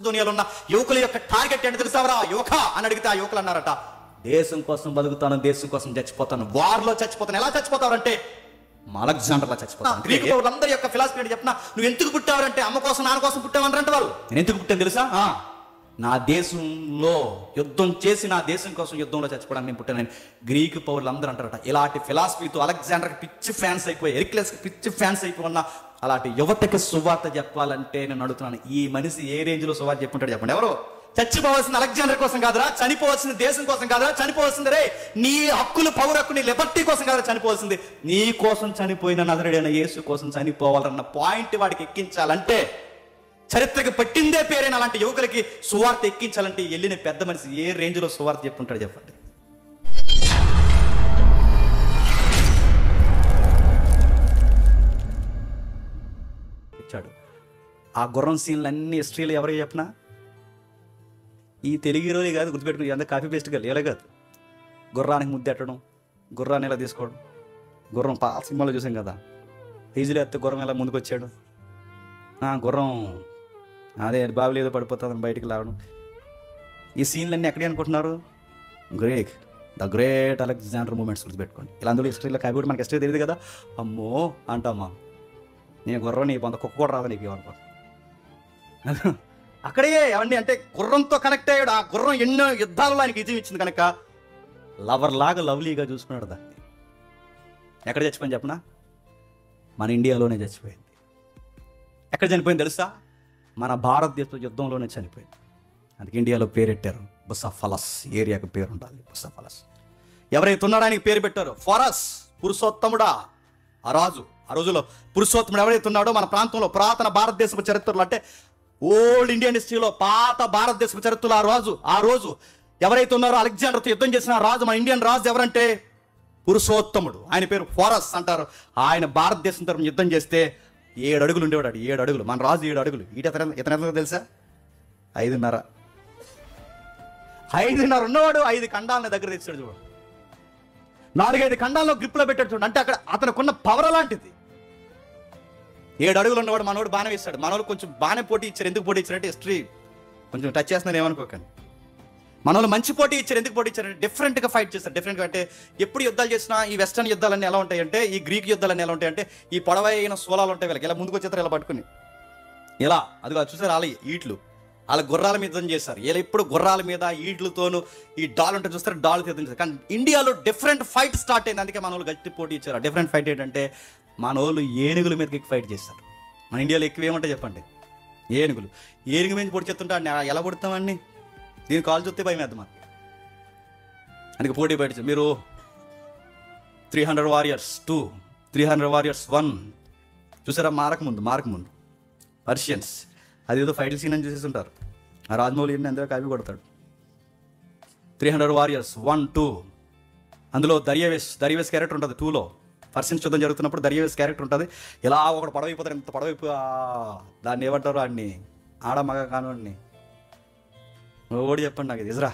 దునియాలో ఉన్న యువకుల యొక్క టార్గెట్ ఏంటి తెలుసావరా? యువక అని అడిగితే ఆ యువకులు అన్నారట, దేశం కోసం బతుకుతాను, దేశం కోసం చచ్చిపోతాను, వార్లో చచ్చిపోతాను. ఎలా చచ్చిపోతావంటే అలెగ్జాండర్లా చచ్చిపోతాను. గ్రీకు వాళ్ళందరి యొక్క ఫిలాసఫీ ఏంటి చెప్పిన, నువ్వు ఎందుకు పుట్టావంటే అమ్మ కోసం నాన్న కోసం పుట్టావంటారంట వాళ్ళు. నేను ఎందుకు పుట్టాను తెలుసా? నా దేశంలో యుద్ధం చేసి నా దేశం కోసం యుద్ధంలో చచ్చిపోవడానికి నేను పుట్టాను. గ్రీకు పౌరులు అందరూ అంటారట. ఇలాంటి ఫిలాసఫీతో అలెగ్జాండర్కి పిచ్చి ఫ్యాన్స్ అయిపోయి, ఎరిక్లెస్కి పిచ్చి ఫ్యాన్స్ అయిపోయిన అలాంటి యువతకి సువార్త చెప్పాలంటే నేను అడుగుతున్నాను, ఈ మనిషి ఏ రేంజ్లో సువార్త చెప్పుంటాడు చెప్పండి? ఎవరు? చచ్చిపోవాల్సింది అలెగ్జాండర్ కోసం కాదురా, చనిపోవాల్సింది దేశం కోసం కాదురా, చనిపోవాల్సింది రే నీ హక్కులు, పౌర హక్కు, నీ లిబర్టీ కోసం కాదురా చనిపోవాల్సింది, నీ కోసం చనిపోయిన నజరేయుడైన యేసు కోసం చనిపోవాలన్న పాయింట్ వాడికి ఎక్కించాలంటే, చరిత్రకి పట్టిందే పేరైన అలాంటి యువకులకి సువార్త ఎక్కించాలంటే వెళ్ళిన పెద్ద మనిషి ఏ రేంజ్లో సువార్త చెప్పుంటాడు చెప్పండి? ఇచ్చాడు. ఆ గుర్రం సీన్లు అన్ని హిస్టరీలో ఎవరికి చెప్పినా ఈ తెలుగు హీరోలే కాదు, గుర్తుపెట్టుకుని అంత కాపీ పేస్ట్ ఇలా కాదు. గుర్రానికి ముద్దెట్టడం, గుర్రాన్ని ఇలా తీసుకోవడం, గుర్రం సినిమాలో చూసాం కదా, ఈజీలో ఎత్తే గుర్రం ఎలా ముందుకు వచ్చాడు, గుర్రం అదే బాబులు ఏదో పడిపోతుందని బయటికి లావడం. ఈ సీన్లన్నీ ఎక్కడే అనుకుంటున్నారు? ద గ్రేట్ అలెగ్జాండర్ మూమెంట్స్ గుర్తుపెట్టుకోండి. ఇలా అందులో హిస్టరీలో కాపీ కూడా మనకి హిస్టరీ తెలియదు కదా. అమ్మో అంటామా, నేను గుర్రం నీ కొంత కుక్క కూడా రాదా నీకు అనుకో. అక్కడే అవన్నీ అంటే గుర్రంతో కనెక్ట్ అయ్యాడు. ఆ గుర్రం ఎన్నో యుద్ధాలలో ఆయనకి విజయం ఇచ్చింది కనుక లవర్ లాగా లవ్లీగా చూసుకున్నాడు దాన్ని. ఎక్కడ చచ్చిపోయింది చెప్పనా? మన ఇండియాలోనే చచ్చిపోయింది. ఎక్కడ చనిపోయింది తెలుసా? మన భారతదేశ యుద్ధంలోనే చనిపోయింది. అందుకే ఇండియాలో పేరెట్టారు బుసఫలస్. ఏరియాకి పేరు ఉండాలి బుసఫలస్. ఎవరైతే ఉన్నాడో ఆయనకి పేరు పెట్టారు ఫరస్, పురుషోత్తముడా. ఆ రాజు, ఆ రోజులో పురుషోత్తముడు ఎవరైతే ఉన్నాడో మన ప్రాంతంలో పురాతన భారతదేశపు చరిత్రలో, అంటే ఓల్డ్ ఇండియన్ హిస్టరీలో పాత భారతదేశపు చరిత్రలో ఆ రోజు ఎవరైతే ఉన్నారో అలెగ్జాండర్తో యుద్ధం చేసిన రాజు, మన ఇండియన్ రాజు ఎవరంటే పురుషోత్తముడు. ఆయన పేరు ఫరస్ అంటారు. ఆయన భారతదేశం తరపున యుద్ధం చేస్తే 7 అడుగులు ఉండేవాడు. 7 అడుగులు. మన రాజు 7 అడుగులు. ఇతను తెలుసా? 5.5 ఉన్నవాడు 5 ఖండాలను దగ్గర తెచ్చాడు చూడు. 4-5 ఖండాలను గ్రిప్లో పెట్టాడు చూడు. అంటే అక్కడ అతనుకున్న పవర్ అలాంటిది. 7 అడుగులు ఉన్నవాడు మనోడు బాగానే వేస్తాడు. మనోళ్ళు కొంచెం బాగానే పోటీ ఇచ్చారు. ఎందుకు పోటీ ఇచ్చారంటే హిస్టరీ కొంచెం టచ్ చేస్తున్నారు ఏమనుకోకండి. మనోళ్ళు మంచి పోటీ ఇచ్చారు. ఎందుకు పోటీ ఇచ్చారంటే డిఫరెంట్గా ఫైట్ చేస్తారు. డిఫరెంట్గా అంటే ఎప్పుడు యుద్ధాలు చేసినా ఈ వెస్టర్న్ యుద్ధాలన్నీ ఎలా ఉంటాయంటే, ఈ గ్రీక్ యుద్ధాలన్నీ ఎలా ఉంటాయంటే, ఈ పొడవైన సోలాలు ఉంటాయి వీళ్ళకి. ఇలా ముందుకు వచ్చేస్తారు ఇలా పట్టుకుని ఇలా, అదిగో చూసారు వాళ్ళ ఈట్లు, వాళ్ళ గుర్రాల మీద యుద్ధం చేస్తారు. ఇలా ఇప్పుడు గుర్రాల మీద ఈట్లతోనూ ఈ డాల్ ఉంటే చూస్తారు, డాల్ యుద్ధం చేస్తారు. కానీ ఇండియాలో డిఫరెంట్ ఫైట్ స్టార్ట్ అయింది. అందుకే మన వాళ్ళు గట్టి పోటీ ఇచ్చారు. డిఫరెంట్ ఫైట్ ఏంటంటే మన వాళ్ళు ఏనుగుల మీదకి ఫైట్ చేస్తారు. మన ఇండియాలో ఎక్కువ ఏమంటే చెప్పండి? ఏనుగు మీద పొడి చేస్తుంటే ఎలా పొడుతామండి? దీని కాల్ చూస్తే భయం వేద్దాం మనకి. అందుకే పోటీ బయట మీరు 300 వారియర్స్ 2, 300 వారియర్స్ 1 చూసారా? మారక ముందు పర్షియన్స్ అదేదో ఫైట్ సీన్ అని చూసేస్తుంటారు. ఆ రాజమౌళి ఎందుకు కాపీ కొడతాడు. 300 వారియర్స్ 1, 2 అందులో దర్యావేష్ క్యారెక్టర్ ఉంటుంది 2లో. పర్షియన్స్ యుద్ధం జరుగుతున్నప్పుడు దర్యావేష్ క్యారెక్టర్ ఉంటుంది. ఇలా ఒకడు పడవైపోతారు. ఇంత పడవైపు దాన్ని ఏమంటారు? ఆడిని ఆడ మగ కానివాడిని ఓడి చెప్పండి నాకు, ఇజ్రా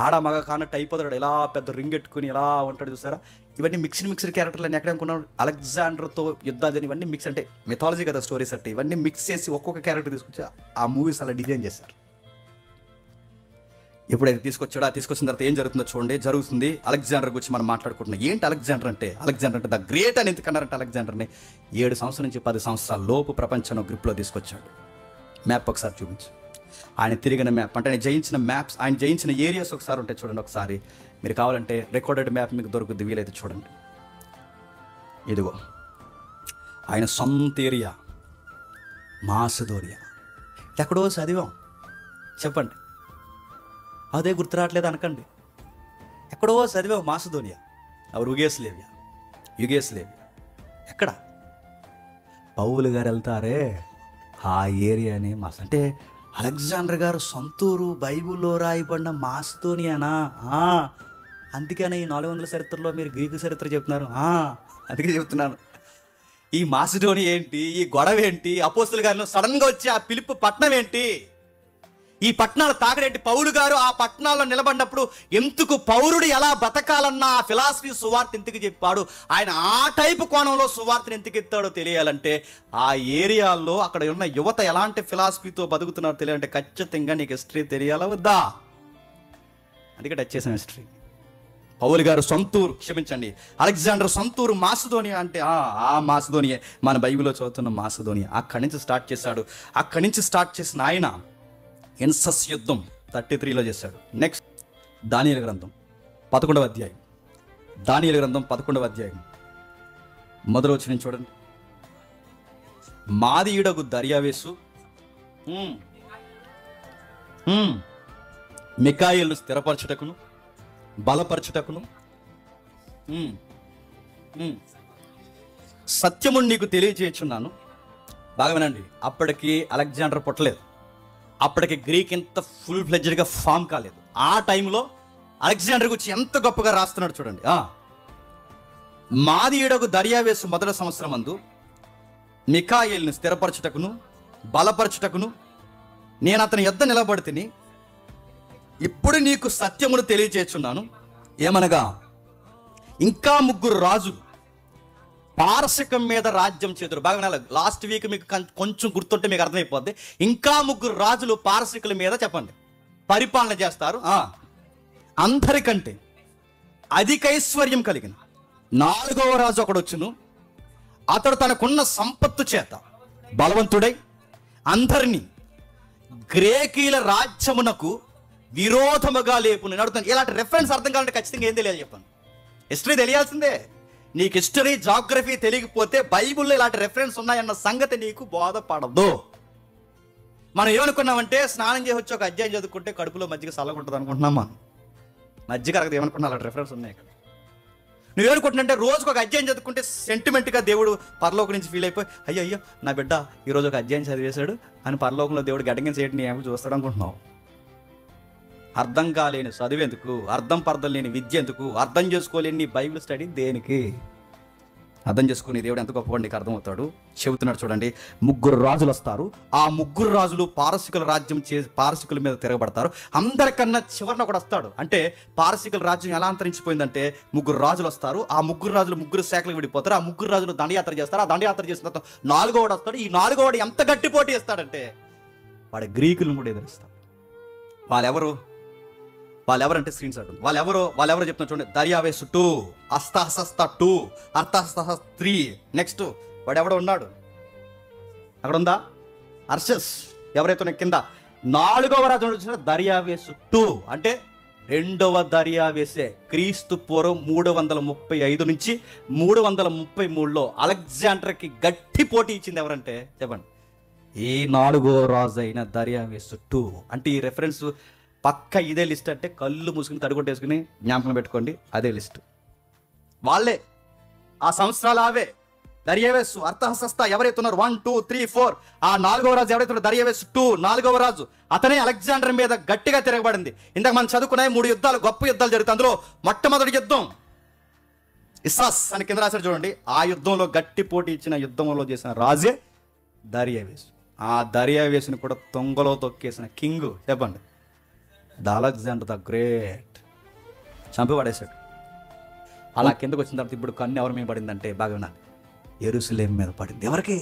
ఆడ మగ కానట్టు అయిపోతాడు. ఇలా పెద్ద రింగ్ ఎట్టుకుని ఇలా ఉంటాడు చూసారా? ఇవన్నీ మిక్స్డ్ క్యారెక్టర్లు అని ఎక్కడ అనుకున్నాడు? అలెగ్జాండర్తో యుద్ధాలు అని ఇవన్నీ మిక్స్, అంటే మిథాలజీ కదా స్టోరీస్ అంటే, ఇవన్నీ మిక్స్ చేసి ఒక్కొక్క క్యారెక్టర్ తీసుకొచ్చి ఆ మూవీస్ అలా డిజైన్ చేశారు. ఎప్పుడైతే తీసుకొచ్చిన తర్వాత ఏం జరుగుతుందో చూడండి. జరుగుతుంది. అలెగ్జాండర్ గురించి మనం మాట్లాడుకుంటున్నాం. ఏంటి అలెగ్జాండర్ అంటే ద గ్రేట్ అని ఎందుకన్నారంటే అలెగ్జాండర్ని 7 సంవత్సరాల నుంచి 10 సంవత్సరాల లోపు ప్రపంచంలో గ్రిప్లో తీసుకొచ్చాడు. మ్యాప్ ఒకసారి చూపించు. ఆయన తిరిగిన మ్యాప్ అంటే ఆయన జయించిన మ్యాప్స్, ఆయన జయించిన ఏరియాస్ ఒకసారి ఉంటాయి చూడండి. ఒకసారి మీరు కావాలంటే రికార్డెడ్ మ్యాప్ మీకు దొరుకుద్ది, వీలైతే చూడండి. ఇదిగో ఆయన సొంత ఏరియా మాసిదోనియా. ఎక్కడో చదివాం చెప్పండి, అదే గుర్తు రావట్లేదు అనకండి. ఎక్కడో చదివాం మాసిదోనియా. అవరు యుగేస్లేవియా ఎక్కడ? పౌలు గారు వెళ్తారే ఆ ఏరియాని అంటే అలెగ్జాండర్ గారు సొంతూరు బైబిల్లో రాయబడిన మాసిదోనియానా? అందుకనే ఈ 400 చరిత్రలో మీరు గ్రీకు చరిత్ర చెప్తున్నారు. అందుకే చెప్తున్నాను. ఈ మాసిడోనియా ఏంటి, ఈ గొడవ ఏంటి, అపోస్తుల గారిలో సడన్గా వచ్చి ఆ పిలుపు పట్టణం ఏంటి, ఈ పట్టణాలు తాగడేంటి? పౌలు గారు ఆ పట్టణాల్లో నిలబడినప్పుడు ఎందుకు పౌరుడు ఎలా బతకాలన్న ఆ ఫిలాసఫీ సువార్త ఎందుకు చెప్పాడు, ఆయన ఆ టైపు కోణంలో సువార్తను ఎందుకు ఎత్తాడో తెలియాలంటే, ఆ ఏరియాల్లో అక్కడ ఉన్న యువత ఎలాంటి ఫిలాసఫీతో బతుకుతున్నారో తెలియాలంటే ఖచ్చితంగా నీకు హిస్టరీ తెలియాలా వద్దా? అందుకే టచ్ చేసిన హిస్టరీ. పౌలు గారు సొంతూరు, క్షమించండి, అలెగ్జాండర్ సొంతూరు మాసిదోనియా అంటే ఆ మాసిదోనియా మన బైబిల్లో చదువుతున్న మాసిదోనియా. అక్కడి నుంచి స్టార్ట్ చేశాడు. అక్కడి నుంచి స్టార్ట్ చేసిన ఆయన ఎన్సస్ యుద్ధం 33లో చేశాడు. నెక్స్ట్ దానియేలు గ్రంథం 11వ అధ్యాయం. దానియేలు గ్రంథం 11వ అధ్యాయం మొదలు వచ్చిన చూడండి. మాదీయుడగు దర్యావేసు మికాయేలును స్థిరపరచుటకును బలపరచుటకును సత్యమును నీకు తెలియజేయుచున్నాను. బాగా వినండి, అప్పటికి అలెగ్జాండర్ పుట్టలేదు, అప్పటికి గ్రీక్ ఇంత ఫుల్ ఫ్లెడ్జ్డ్గా ఫామ్ కాలేదు. ఆ టైంలో అలెగ్జాండర్ గురించి ఎంత గొప్పగా రాస్తున్నాడు చూడండి. మాదీయుడగు దర్యావేసు మొదటి సంవత్సరం అందు మికాయేలును స్థిరపరచుటకును బలపరచుటకును నేను అతని యొద్ద నిలబడితిని. ఇప్పుడు నీకు సత్యమును తెలియజేస్తున్నాను. ఏమనగా ఇంకా 3 రాజులు పారసికం మీద రాజ్యం చేతురు. బాగా వినాలి, లాస్ట్ వీక్ మీకు కొంచెం గుర్తుంటే మీకు అర్థమైపోద్ది. ఇంకా 3 రాజులు పారసికుల మీద చెప్పండి పరిపాలన చేస్తారు. అందరికంటే అధికైశ్వర్యం కలిగిన 4వ రాజు ఒకడు వచ్చును. అతడు తనకున్న సంపత్తు చేత బలవంతుడై అందరినీ గ్రేకీల రాజ్యమునకు విరోధముగా లేపుని నడుతుంది. ఇలాంటి రెఫరెన్స్ అర్థం కావాలంటే ఖచ్చితంగా ఏం తెలియాలి చెప్పండి? హిస్టరీ తెలియాల్సిందే. నీకు హిస్టరీ జాగ్రఫీ తెలియకపోతే బైబిల్లో ఇలాంటి రెఫరెన్స్ ఉన్నాయన్న సంగతి నీకు బోధపడదు. మనం ఏమనుకున్నామంటే స్నానం చేసి వచ్చి ఒక అధ్యాయం చదువుకుంటే కడుపులో మజ్జిగ చల్లగా ఉంటుంది అనుకుంటున్నాం. మనం మజ్జిగ అరగదు ఏమనుకున్నా, అలాంటి రెఫరెన్స్ ఉన్నాయి ఇక్కడ. నువ్వేమనుకుంటున్నాంటే రోజుకు ఒక అధ్యాయం చదువుకుంటే సెంటిమెంట్గా దేవుడు పరలోకం నుంచి ఫీల్ అయిపోయి అయ్యో నా బిడ్డ ఈరోజు ఒక అధ్యాయం చదివేశాడు అని పరలోకంలో దేవుడు గడ్డగిన చేయడం నీ ఏమో చూస్తాడు అనుకుంటున్నావు. అర్థం కాలేని చదువెందుకు, అర్థం పర్థం లేని విద్య ఎందుకు, అర్థం చేసుకోలేని నీ బైబిల్ స్టడీ దేనికి? అర్థం చేసుకుని దేవుడు ఎంత గొప్పవాడు నీకు అర్థమవుతాడు. చెబుతున్నాడు చూడండి, 3 రాజులు వస్తారు. ఆ 3 రాజులు పారసికుల రాజ్యం పారసికుల మీద తిరగబడతారు. అందరికన్నా చివరిన ఒకడు వస్తాడు. అంటే పారసికుల రాజ్యం ఎలా అంతరించిపోయిందంటే 3 రాజులు వస్తారు. ఆ 3 రాజులు 3 శాఖలకు విడిపోతారు. ఆ 3 రాజులు దండయాత్ర చేస్తారు. ఆ దండయాత్ర చేసిన తర్వాత 4వ వాడు వస్తాడు. ఈ 4వ వాడు ఎంత గట్టి పోటీ ఇస్తాడంటే వాడు గ్రీకులను కూడా ఎదురుస్తాడు. వాళ్ళెవరంటే స్క్రీన్ షాట్ ఉంది. వాళ్ళెవరో చెప్తున్నా చూడండి. దర్యావేసు 2, అస్తహస్త 2, అర్థహస్త 3. నెక్స్ట్ వాడు ఎవడో ఉన్నాడు అక్కడ ఉందా, అర్షస్ ఎవరైతే కింద 4వ రాజు వచ్చిన దర్యావేసు 2 అంటే 2వ దర్యావేసే. క్రీస్తు పూర్వం 335 నుంచి 333లో అలెగ్జాండర్కి గట్టి పోటీ ఇచ్చింది ఎవరంటే చెప్పండి, ఈ 4వ రాజు అయిన దర్యావేసు 2. అంటే ఈ రెఫరెన్స్ పక్క ఇదే లిస్ట్. అంటే కళ్ళు మూసుకుని తడుగొట్టేసుకుని జ్ఞాపకం పెట్టుకోండి, అదే లిస్ట్. వాళ్ళే ఆ సంవత్సరాలు అవే. దర్యావేసు అర్థహస్త ఎవరైతే ఉన్నారు 1, 2, 3, 4. ఆ 4వ రాజు ఎవరైతే ఉన్నారు దర్యావేసు 2, 4వ రాజు అతనే అలెగ్జాండర్ మీద గట్టిగా తిరగబడింది. ఇందాక మనం చదువుకునే 3 యుద్ధాలు, గొప్ప యుద్ధాలు జరుగుతాయి. అందులో మొట్టమొదటి యుద్ధం ఇస్సాస్ అని కింద రాశారు చూడండి. ఆ యుద్ధంలో గట్టి పోటీ ఇచ్చిన యుద్ధంలో చేసిన రాజే దర్యావేసు. ఆ దర్యావేసుని కూడా తొంగలో తొక్కేసిన కింగ్ చెప్పండి, అలెగ్జాండర్ ద గ్రేట్. చంపి పడేశాడు. అలా కిందకు వచ్చిన తర్వాత ఇప్పుడు కన్ను ఎవరి మీద పడిందంటే బాగా వినాలి, యెరూషలేం మీద పడింది. ఎవరికి?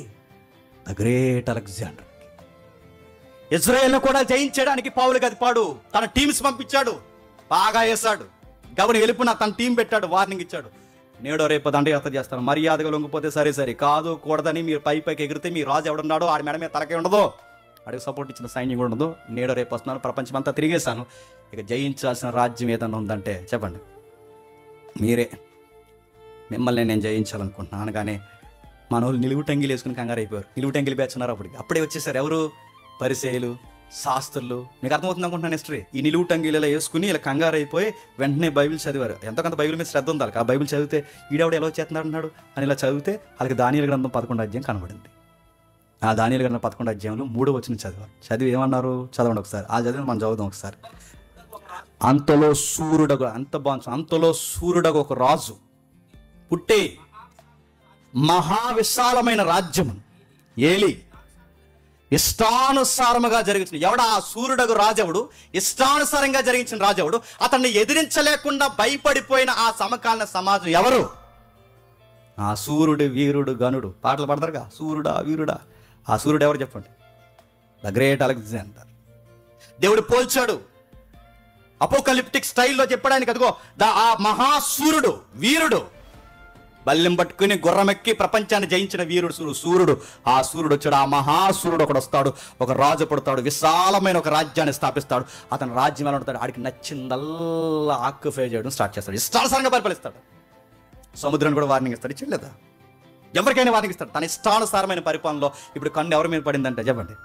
The great Alexander. ఇజ్రాయెల్ను కూడా జయించడానికి పౌలు గదిపాడు, తన టీమ్స్ పంపించాడు, బాగా వేశాడు. గవర్ని వెళ్ళిపోయిన తన టీం పెట్టాడు, వార్నింగ్ ఇచ్చాడు. నేడో రేపు దండయాత్ర చేస్తాను, మర్యాదగా లొంగిపోతే సరే కాదు కూడదని మీరు పైకి ఎగిరితే మీ రాజు ఎవడున్నాడో ఆడి మెడ మీద తలకే ఉండదు, అడిగి సపోర్ట్ ఇచ్చిన సైన్యం కూడా ఉండదు. నేడో రేపు వస్తున్నాను, ప్రపంచం అంతా తిరిగేశాను, ఇక జయించాల్సిన రాజ్యం ఏదన్నా ఉందంటే చెప్పండి మీరే. మిమ్మల్ని నేను జయించాలనుకుంటున్నాను. అనగానే మన వాళ్ళు నిలువుటంగిలు వేసుకుని కంగారు అయిపోయారు. నిలువుటంగిలు పేర్చున్నారు. అప్పుడే వచ్చేసారు ఎవరు? పరిసయ్యులు, శాస్త్రులు. మీకు అర్థమవుతుంది అనుకుంటున్నాను హిస్టరీ. ఈ నిలువుటంగిలు ఇలా వేసుకుని ఇలా కంగారు అయిపోయి వెంటనే బైబిల్ చదివారు. ఎంతకంత బైబిల్ మీద శ్రద్ధ ఉండాలి. ఆ బైబిల్ చదివితే ఈడెవడు ఎలా చేస్తున్నాడు అన్నాడు అని ఇలా చదివితే వాళ్ళకి దానియేలు గ్రంథం 11వ అధ్యాయం కనబడింది. ఆ దానియేలు గ్రంథం 11వ అధ్యాయంలో 3వ వచనం చదివారు. చదివి ఏమన్నారు చదవండి ఒకసారి. ఆ చదివి మనం చదువుదాం ఒకసారి. అంతలో సూర్యుడగు, అంత బాగుంది, అంతలో సూర్యుడగు ఒక రాజు పుట్టే మహావిశాలమైన రాజ్యము ఏలి ఇష్టానుసారముగా జరిగించిన ఎవడు ఆ సూర్యుడగు రాజవుడు, ఇష్టానుసారంగా జరిగించిన రాజవుడు, అతన్ని ఎదిరించలేకుండా భయపడిపోయిన ఆ సమకాలీన సమాజం ఎవరు? ఆ సూర్యుడు వీరుడు గనుడు. పాటలు పాడతారుగా, సూర్యుడా వీరుడా. ఆ సూర్యుడు ఎవరు చెప్పండి? The great Alexander. దేవుడు పోల్చాడు అపోకలిప్టిక్ స్టైల్లో చెప్పడానికి. అదిగో ఆ మహాసూర్యుడు, వీరుడు, బల్లెం పట్టుకుని గుర్రమెక్కి ప్రపంచాన్ని జయించిన వీరుడు సూర్యుడు. ఆ సూర్యుడు వచ్చాడు. ఆ మహాసూర్యుడు ఒకడు వస్తాడు, ఒక రాజు పడతాడు, విశాలమైన ఒక రాజ్యాన్ని స్థాపిస్తాడు. అతను రాజ్యం ఎలా ఉంటాడు? ఆడికి నచ్చిందల్లా ఆక్యుపై చేయడం స్టార్ట్ చేస్తాడు, ఇష్టానుసారంగా పరిపాలిస్తాడు. సముద్రాన్ని కూడా వార్నింగ్ ఇస్తాడు, ఇచ్చలేదా? ఎవరికైనా వార్నింగ్ ఇస్తాడు తన ఇష్టానుసారమైన పరిపాలనలో. ఇప్పుడు కన్ను ఎవరి మీద పడిందంటే చెప్పండి?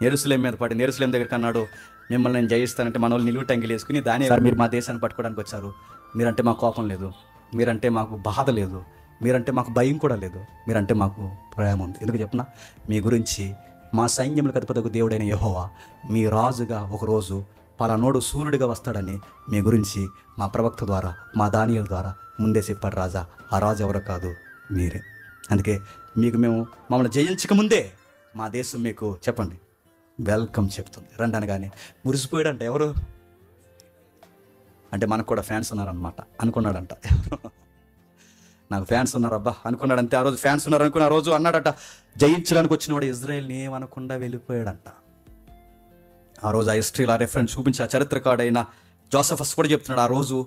యెరూషలేము మీద పడింది. యెరూషలేము దగ్గరికి అన్నాడు, మిమ్మల్ని నేను జయిస్తానంటే మన వాళ్ళు నిలువు టంగిలు వేసుకుని దాని మీరు మా దేశాన్ని పట్టుకోవడానికి వచ్చారు, మీరంటే మాకు కోపం లేదు, మీరంటే మాకు బాధ లేదు, మీరంటే మాకు భయం కూడా లేదు, మీరంటే మాకు ప్రేమ ఉంది. ఎందుకు చెప్పిన? మీ గురించి మా సైన్యములకు అధిపతికి దేవుడైన యెహోవా మీ రాజుగా ఒకరోజు పలానోడు సూర్యుడిగా వస్తాడని మీ గురించి మా ప్రవక్త ద్వారా, మా దానియేలు ద్వారా ముందే చెప్పాడు రాజా. ఆ రాజు ఎవరో కాదు, మీరే. అందుకే మీకు మమ్మల్ని జయించక ముందే మా దేశం మీకు చెప్పండి వెల్కమ్ చెప్తుంది. రండి అనగానే మురిసిపోయాడంట. ఎవరు అంటే మనకు కూడా ఫ్యాన్స్ ఉన్నారనమాట అనుకున్నాడంట. నాకు ఫ్యాన్స్ ఉన్నారు అబ్బా అనుకున్నాడంతే. ఆ రోజు ఫ్యాన్స్ ఉన్నారు అనుకున్న రోజు అన్నాడట, జయించడానికి వచ్చినవాడు ఇజ్రాయెల్ని ఏమనకుండా వెళ్ళిపోయాడంట. ఆ రోజు ఆ హిస్టరీలో ఆ రెఫరెన్స్ చూపించి ఆ చరిత్రకారుడైన జోసెఫస్ కూడా చెప్తున్నాడు, ఆ రోజు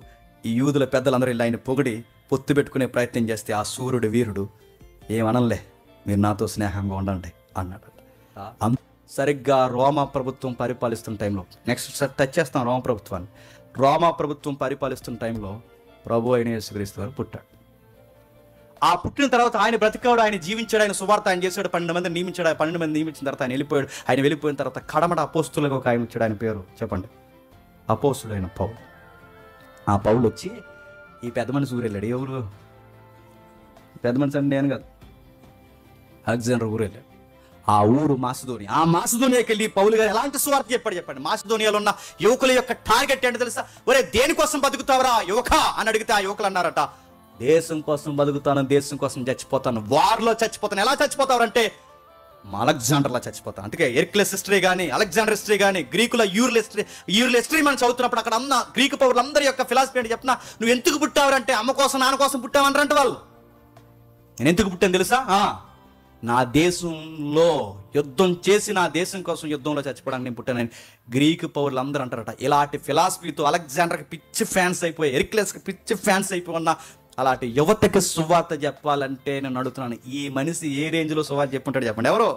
ఈ యూదుల పెద్దలందరూ ఇలా ఆయన పొగిడి పొత్తు పెట్టుకునే ప్రయత్నం చేస్తే ఆ సూర్యుడు వీరుడు ఏమనలే, మీరు నాతో స్నేహంగా ఉండండి అన్నాడట. సరిగ్గా రోమా ప్రభుత్వం పరిపాలిస్తున్న టైంలో, నెక్స్ట్ టచ్ చేస్తాం రోమా ప్రభుత్వాన్ని. రోమా ప్రభుత్వం పరిపాలిస్తున్న టైంలో ప్రభు అయిన యేసుక్రీస్తు వారు పుట్టాడు. ఆ పుట్టిన తర్వాత ఆయన బ్రతికాడు, ఆయన జీవించాడు, ఆయన సువార్త ఆయన చేశాడు, 12 మందిని నియమించాడు. 12 మంది నియమించిన తర్వాత ఆయన వెళ్ళిపోయాడు. ఆయన వెళ్ళిపోయిన తర్వాత కడమట అపోస్తులకు ఒక ఆయన వచ్చాడు. ఆయన పేరు చెప్పండి? అపోస్తుడైన పౌలు. ఆ పౌలు వచ్చి ఈ పెద్ద మనిషి ఊరు వెళ్ళాడు. ఎవరు పెద్ద మనిషి అంటే నేను కాదు, అలెగ్జాండర్ ఊరు వెళ్ళాడు. ఆ ఊరు మాసిదోనియా. ఆ మాసిదోనియాకి వెళ్ళి పౌలు గారు ఎలాంటి సువార్త చెప్పండి? మాసిదోనియాలో ఉన్న యువకుల యొక్క టార్గెట్ ఏంటో తెలుసా? ఒరే దేనికోసం బతుకుతావరా యువక అని అడిగితే ఆ యువకులు అన్నారట, దేశం కోసం బతుకుతాను, దేశం కోసం చచ్చిపోతాను, వార్లో చచ్చిపోతాను. ఎలా చచ్చిపోతావంటే అలెగ్జాండర్లా చచ్చిపోతాను. అందుకే ఎర్క్లెస్ హిస్టరీ కానీ, అలెగ్జాండర్ హిస్టరీ కానీ, గ్రీకుల యూరల్ హిస్టరీ మనం చదువుతున్నప్పుడు అక్కడ అన్న గ్రీకు పౌరులందరి యొక్క ఫిలాసఫీ అంటే చెప్పిన, నువ్వు ఎందుకు పుట్టావంటే అమ్మ కోసం నాన్న కోసం పుట్టావంటారంట వాళ్ళు. నేను ఎందుకు పుట్టాను తెలుసా? నా దేశంలో యుద్ధం చేసి నా దేశం కోసం యుద్ధంలో చచ్చిపోవడానికి నేను పుట్టానని గ్రీకు పౌరులు అందరూ అంటారట. ఇలాంటి ఫిలాసఫీతో అలెగ్జాండర్కి పిచ్చి ఫ్యాన్స్ అయిపోయి, ఎరిక్లెస్కి పిచ్చి ఫ్యాన్స్ అయిపోయి ఉన్న అలాంటి యువతకి సువార్త చెప్పాలంటే నేను అడుగుతున్నాను, ఈ మనిషి ఏ రేంజ్లో సువార్త చెప్పుంటాడు చెప్పండి? ఎవరు?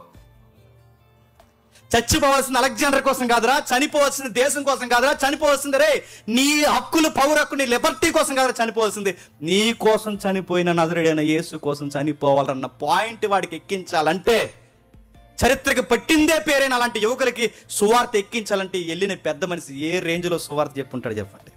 చచ్చిపోవాల్సింది అలెగ్జాండర్ కోసం కాదురా, చనిపోవాల్సింది దేశం కోసం కాదురా, చనిపోవాల్సింది రే నీ హక్కులు, పౌర హక్కు, నీ లిబర్టీ కోసం కాదురా చనిపోవాల్సింది, నీ కోసం చనిపోయిన నజరేయుడైన యేసు కోసం చనిపోవాలన్న పాయింట్ వాడికి ఎక్కించాలంటే, చరిత్రకి పట్టిందే పేరైన అలాంటి యువకులకి సువార్త ఎక్కించాలంటే వెళ్ళిన పెద్ద మనిషి ఏ రేంజ్లో సువార్త చెప్పుంటాడు చెప్పండి?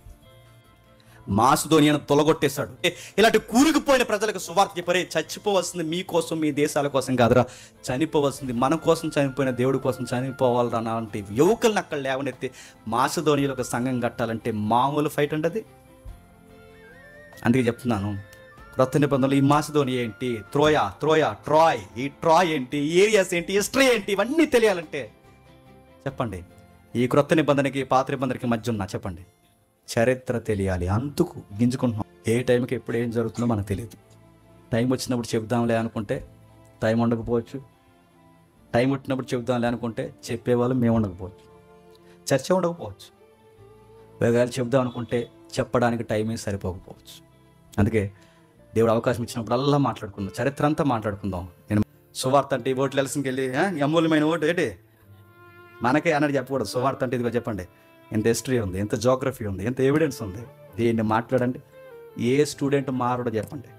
మాసిదోనియాను తొలగొట్టేశాడు. ఇలాంటి కూరుకుపోయిన ప్రజలకు సువార్త చెప్పరే, చచ్చిపోవాల్సింది మీకోసం, మీ దేశాల కోసం కాదురా, చనిపోవాల్సింది మన కోసం, చనిపోయిన దేవుడి కోసం చనిపోవాలరా అలాంటి యువకులను అక్కడ లేవనెత్తి మాసిదోనియాలో ఒక సంఘం కట్టాలంటే మామూలు ఫైట్ అంటే అది. అందుకే చెప్తున్నాను, క్రొత్త నిబంధనలు ఈ మాసిదోనియా ఏంటి, ట్రాయ్, ఈ ట్రాయ్ ఏంటి, ఏరియాస్ ఏంటి, హిస్టరీ ఏంటి, ఇవన్నీ తెలియాలంటే చెప్పండి ఈ క్రొత్త నిబంధనకి పాత నిబంధనకి మధ్య ఉన్నా చెప్పండి చరిత్ర తెలియాలి. అందుకు గింజుకుంటున్నాం. ఏ టైంకి ఎప్పుడు ఏం జరుగుతుందో మనకు తెలియదు. టైం వచ్చినప్పుడు చెబుదాంలే అనుకుంటే టైం ఉండకపోవచ్చు, టైం వచ్చినప్పుడు చెబుదాంలే అనుకుంటే చెప్పేవాళ్ళు మేము ఉండకపోవచ్చు, చర్చ ఉండకపోవచ్చు, వేగాలు చెబుదాం అనుకుంటే చెప్పడానికి టైమే సరిపోకపోవచ్చు. అందుకే దేవుడు అవకాశం ఇచ్చినప్పుడల్లా మాట్లాడుకుందాం, చరిత్ర అంతా మాట్లాడుకుందాం. నేను సువార్త అంటే ఓట్లు ఎలసికి వెళ్ళి అమూల్యమైన ఓటు ఏంటి మనకే అన్నది చెప్పకూడదు. సువార్త అంటే ఇదిగో చెప్పండి, ఎంత హిస్టరీ ఉంది, ఎంత జోగ్రఫీ ఉంది, ఎంత ఎవిడెన్స్ ఉంది, దీన్ని మాట్లాడండి. ఏ స్టూడెంట్ మారడు చెప్పండి,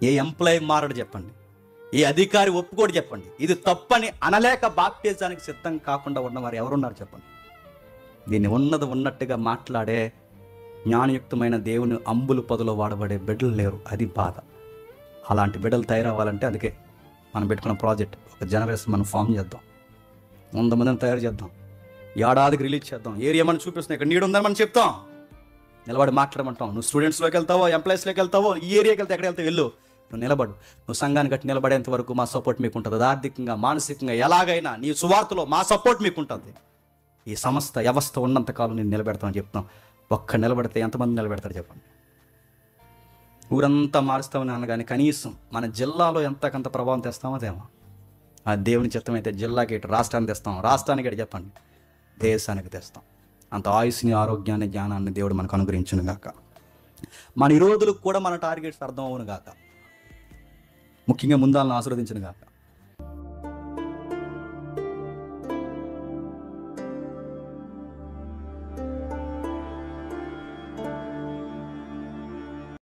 ఏ ఎంప్లాయీ మారడు చెప్పండి, ఏ అధికారి ఒప్పుకోడు చెప్పండి. ఇది తప్పని అనలేక బాప్టిజానికి సిద్ధం కాకుండా ఉన్నవారు ఎవరున్నారు చెప్పండి? దీన్ని ఉన్నది ఉన్నట్టుగా మాట్లాడే జ్ఞానయుక్తమైన దేవుని అంబులు పొదలో వాడబడే బిడ్డలు లేరు. అది బాధ. అలాంటి బిడ్డలు తయారవ్వాలంటే అందుకే మనం పెట్టుకున్న ప్రాజెక్ట్, ఒక జనరేషన్ మనం ఫామ్ చేద్దాం, 100 మందిని తయారు చేద్దాం, ఏడాదికి రిలీజ్ చేద్దాం. ఏరియా మనం చూపిస్తున్నాం, ఇక్కడ నీడు ఉందని మనం చెప్తాం, నిలబడి మాట్లాడమంటాం. నువ్వు స్టూడెంట్స్లోకి వెళ్తావో, ఎంప్లాయీస్లోకి వెళ్తావో, ఈ ఏరియాకి వెళ్తే ఎక్కడ వెళ్తే వెళ్ళు, నువ్వు నిలబడు. నువ్వు సంఘాన్ని కట్టి నిలబడేంత వరకు మా సపోర్ట్ మీకు ఉంటుంది. ఆర్థికంగా, మానసికంగా, ఎలాగైనా నీ సువార్తలో మా సపోర్ట్ మీకు ఉంటుంది. ఈ సమస్త వ్యవస్థ ఉన్నంతకాలం నేను నిలబెడతామని చెప్తాం. ఒక్క నిలబడితే ఎంతమంది నిలబెడతారు చెప్పండి? ఊరంతా మారుస్తామని అనగానే కనీసం మన జిల్లాలో ఎంతకంత ప్రభావం తెస్తామో తేమో. ఆ దేవుని చిత్తమైతే జిల్లాకి ఇటు రాష్ట్రానికి తెస్తాం, రాష్ట్రానికి ఇటు చెప్పండి దేశానికి తెస్తాం. అంత ఆయుష్ని, ఆరోగ్యాన్ని, జ్ఞానాన్ని దేవుడు మనకు అనుగ్రహించును గాక. మన ఈ రోజులకు కూడా మన టార్గెట్స్ అర్థం అవును గాక. ముఖ్యంగా ముందాలను ఆశీర్వదించును గాక.